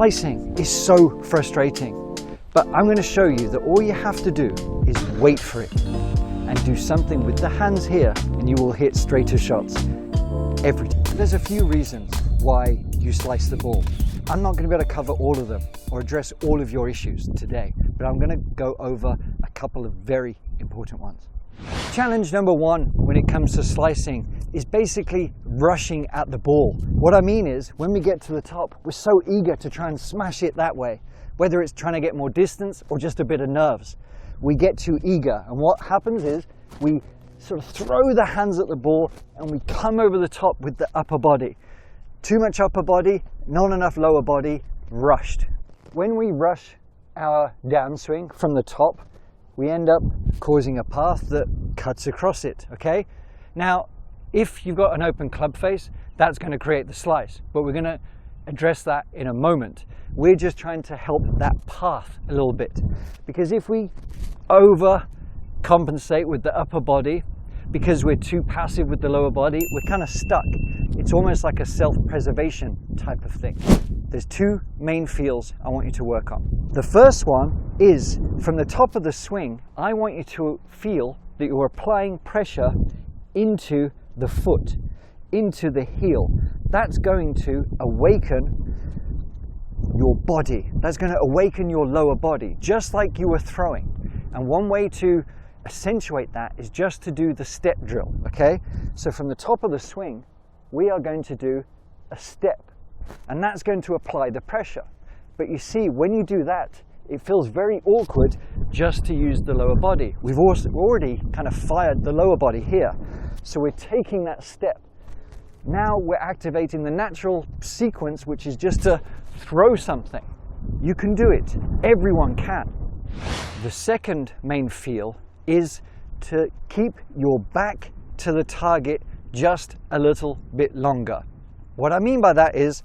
Slicing is so frustrating, but I'm going to show you that all you have to do is wait for it and do something with the hands here and you will hit straighter shots every time. There's a few reasons why you slice the ball. I'm not going to be able to cover all of them or address all of your issues today, but I'm going to go over a couple of very important ones. Challenge number one when it comes to slicing is basically rushing at the ball. What I mean is, when we get to the top, we're so eager to try and smash it that way, whether it's trying to get more distance or just a bit of nerves. We get too eager, and what happens is we sort of throw the hands at the ball and we come over the top with the upper body. Too much upper body, not enough lower body, rushed. When we rush our downswing from the top, we end up causing a path that cuts across it, okay? Now, if you've got an open club face, that's going to create the slice, but we're going to address that in a moment. We're just trying to help that path a little bit, because if we overcompensate with the upper body, because we're too passive with the lower body, we're kind of stuck. It's almost like a self-preservation type of thing. There's two main feels I want you to work on. The first one is, from the top of the swing, I want you to feel that you're applying pressure into the foot, into the heel. That's going to awaken your body. That's going to awaken your lower body, just like you were throwing. And one way to accentuate that is just to do the step drill, okay? So from the top of the swing, we are going to do a step, and that's going to apply the pressure. But you see, when you do that, it feels very awkward just to use the lower body. We've also already kind of fired the lower body here. So we're taking that step. Now we're activating the natural sequence, which is just to throw something. You can do it. Everyone can. The second main feel is to keep your back to the target just a little bit longer. What I mean by that is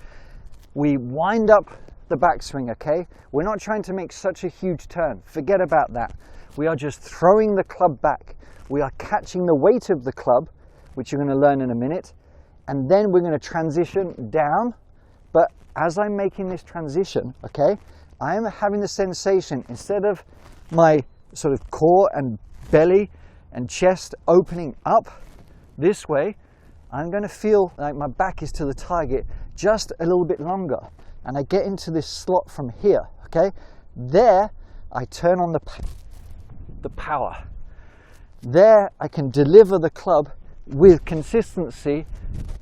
we wind up the backswing, okay? We're not trying to make such a huge turn. Forget about that. We are just throwing the club back. We are catching the weight of the club, which you're going to learn in a minute, and then we're going to transition down. But as I'm making this transition, okay, I am having the sensation, instead of my sort of core and belly and chest opening up this way, I'm going to feel like my back is to the target just a little bit longer, and I get into this slot from here, okay? There I turn on the power. There I can deliver the club with consistency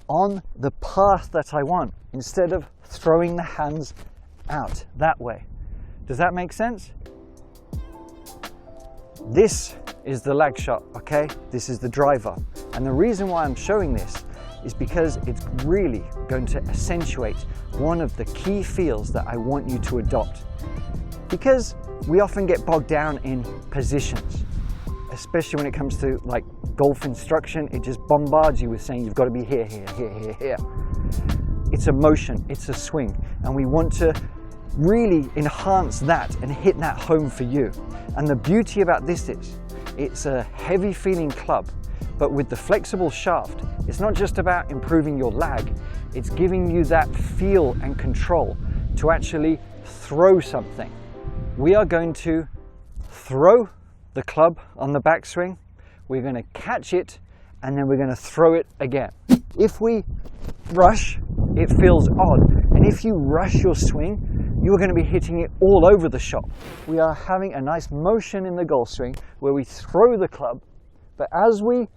on the path that I want, instead of throwing the hands out that way. Does that make sense? This is the lag shot, okay? This is the driver. And the reason why I'm showing this is because it's really going to accentuate one of the key feels that I want you to adopt. Because we often get bogged down in positions, especially when it comes to like golf instruction. It just bombards you with saying you've got to be here, here, here, here, here. It's a motion, it's a swing, and we want to really enhance that and hit that home for you. And the beauty about this is, it's a heavy feeling club, but with the flexible shaft, it's not just about improving your lag, it's giving you that feel and control to actually throw something. We are going to throw the club on the backswing, we're going to catch it, and then we're going to throw it again. If we rush, it feels odd, and if you rush your swing, you're going to be hitting it all over the shop. We are having a nice motion in the golf swing where we throw the club, but as we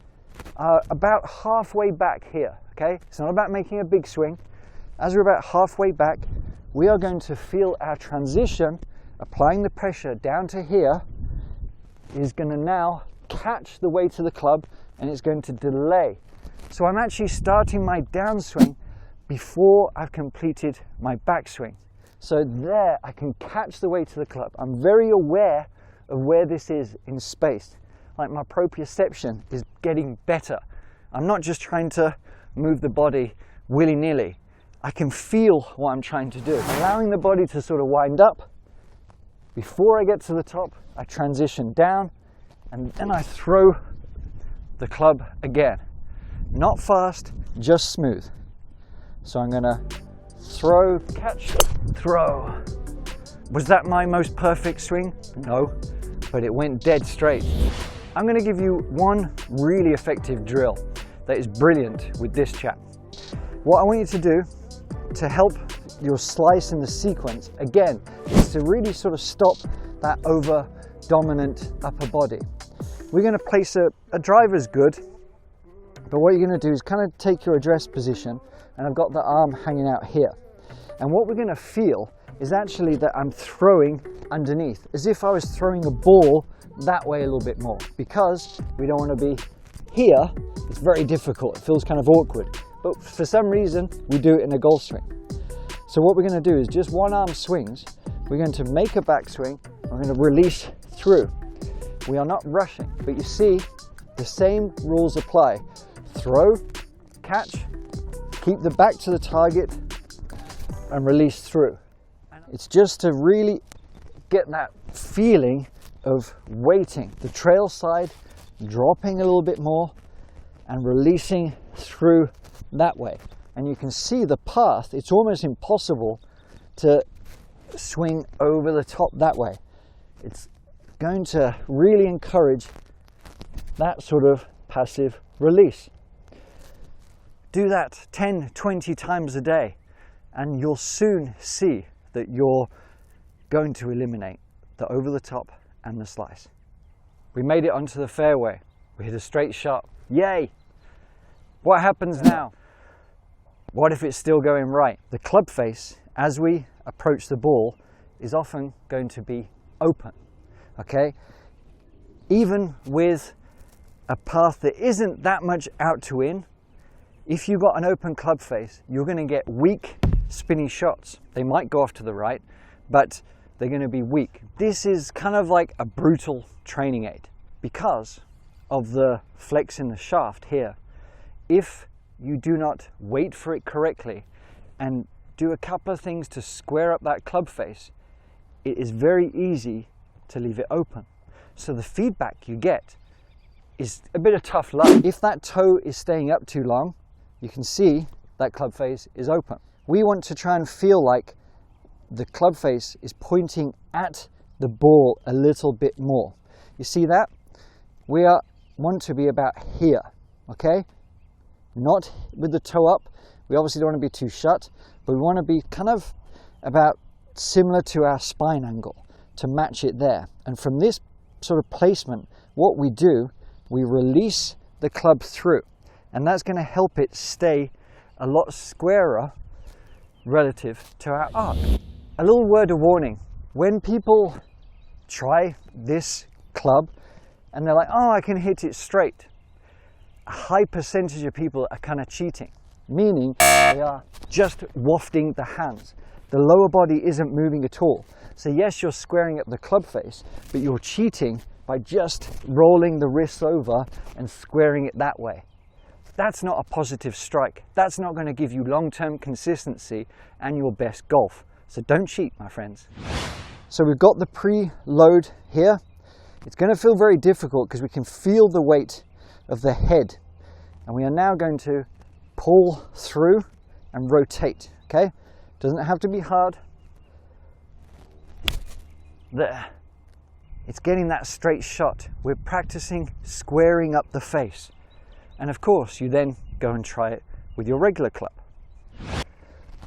are about halfway back here, okay? It's not about making a big swing. As we're about halfway back, we are going to feel our transition, applying the pressure down to here, is going to now catch the weight of the club, and it's going to delay. So I'm actually starting my downswing before I've completed my backswing. So there I can catch the weight of the club. I'm very aware of where this is in space. Like, my proprioception is getting better. I'm not just trying to move the body willy-nilly. I can feel what I'm trying to do. Allowing the body to sort of wind up. Before I get to the top, I transition down, and then I throw the club again. Not fast, just smooth. So I'm going to throw, catch throw. Was that my most perfect swing? No, but it went dead straight. I'm going to give you one really effective drill that is brilliant with this chap. What I want you to do to help your slice in the sequence, again, is to really sort of stop that over dominant upper body. We're going to place a driver's good, but what you're going to do is kind of take your address position, and I've got the arm hanging out here. And what we're going to feel is actually that I'm throwing underneath, as if I was throwing a ball that way a little bit more, because we don't want to be here. It's very difficult, it feels kind of awkward, but for some reason we do it in a golf swing. So what we're going to do is just one arm swings, we're going to make a backswing, we're going to release through. We are not rushing, but you see the same rules apply. Throw, catch, keep the back to the target, and release through. It's just to really get that feeling of weighting the trail side, dropping a little bit more and releasing through that way. And you can see the path. It's almost impossible to swing over the top that way. It's going to really encourage that sort of passive release. Do that 10, 20 times a day, and you'll soon see that you're going to eliminate the over the top and the slice. We made it onto the fairway. We hit a straight shot. Yay! What happens now? What if it's still going right? The club face, as we approach the ball, is often going to be open. Okay? Even with a path that isn't that much out to in, if you've got an open club face, you're going to get weak, spinny shots. They might go off to the right, but they're going to be weak. This is kind of like a brutal training aid because of the flex in the shaft here. If you do not wait for it correctly and do a couple of things to square up that club face, it is very easy to leave it open. So the feedback you get is a bit of tough luck. If that toe is staying up too long, you can see that club face is open. We want to try and feel like the club face is pointing at the ball a little bit more. You see that? We want to be about here, okay? Not with the toe up. We obviously don't want to be too shut, but we want to be kind of about similar to our spine angle to match it there. And from this sort of placement, what we do, we release the club through, and that's going to help it stay a lot squarer relative to our arc. A little word of warning: when people try this club and they're like, oh, I can hit it straight, a high percentage of people are kind of cheating, meaning they are just wafting the hands. The lower body isn't moving at all. So yes, you're squaring up the club face, but you're cheating by just rolling the wrists over and squaring it that way. That's not a positive strike. That's not going to give you long-term consistency and your best golf. So don't cheat, my friends. So we've got the pre-load here. It's going to feel very difficult because we can feel the weight of the head. And we are now going to pull through and rotate, okay? Doesn't have to be hard. There. It's getting that straight shot. We're practicing squaring up the face. And of course, you then go and try it with your regular club.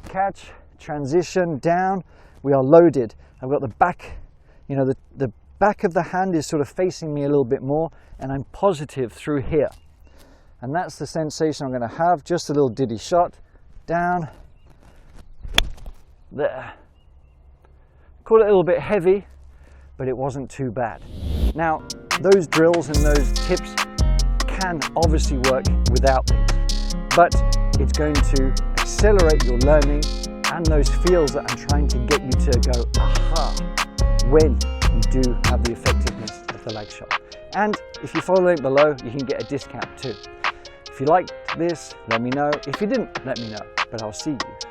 Catch, transition, down. We are loaded. I've got the back, you know, the back of the hand is sort of facing me a little bit more, and I'm positive through here. And that's the sensation I'm going to have. Just a little diddy shot, down, there. Caught it a little bit heavy, but it wasn't too bad. Now, those drills and those tips can obviously work without these, but it's going to accelerate your learning and those feels that I'm trying to get you to go, aha, when you do have the effectiveness of the leg shot. And if you follow the link below, you can get a discount too. If you liked this, let me know. If you didn't, let me know. But I'll see you